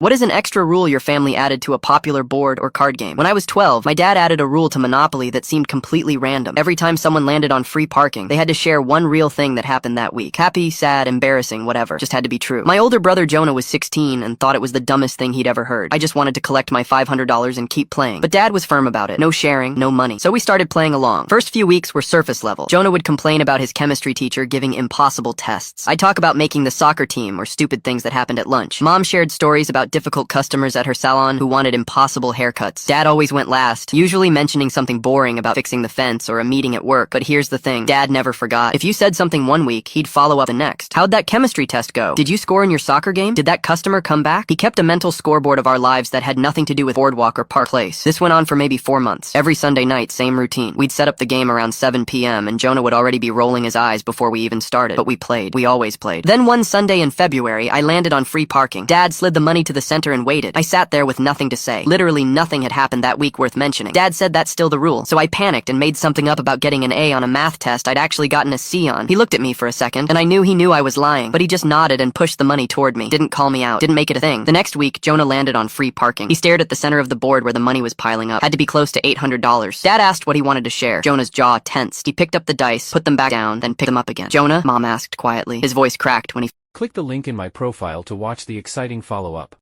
What is an extra rule your family added to a popular board or card game? When I was 12, my dad added a rule to Monopoly that seemed completely random. Every time someone landed on free parking, they had to share one real thing that happened that week. Happy, sad, embarrassing, whatever. Just had to be true. My older brother Jonah was 16 and thought it was the dumbest thing he'd ever heard. I just wanted to collect my $500 and keep playing. But dad was firm about it. No sharing, no money. So we started playing along. First few weeks were surface level. Jonah would complain about his chemistry teacher giving impossible tests. I'd talk about making the soccer team or stupid things that happened at lunch. Mom shared stories about difficult customers at her salon who wanted impossible haircuts. Dad always went last, usually mentioning something boring about fixing the fence or a meeting at work. But here's the thing, Dad never forgot. If you said something one week, he'd follow up the next. How'd that chemistry test go? Did you score in your soccer game? Did that customer come back? He kept a mental scoreboard of our lives that had nothing to do with Boardwalk or Park Place. This went on for maybe 4 months. Every Sunday night, same routine. We'd set up the game around 7 p.m. and Jonah would already be rolling his eyes before we even started. But we played. We always played. Then one Sunday in February, I landed on free parking. Dad slid the money to the center and waited. I sat there with nothing to say. Literally nothing had happened that week worth mentioning. Dad said that's still the rule. So I panicked and made something up about getting an A on a math test I'd actually gotten a C on. He looked at me for a second, and I knew he knew I was lying, but he just nodded and pushed the money toward me. Didn't call me out. Didn't make it a thing. The next week, Jonah landed on free parking. He stared at the center of the board where the money was piling up. Had to be close to $800. Dad asked what he wanted to share. Jonah's jaw tensed. He picked up the dice, put them back down, then picked them up again. Jonah? Mom asked quietly. His voice cracked when he Click the link in my profile to watch the exciting follow-up.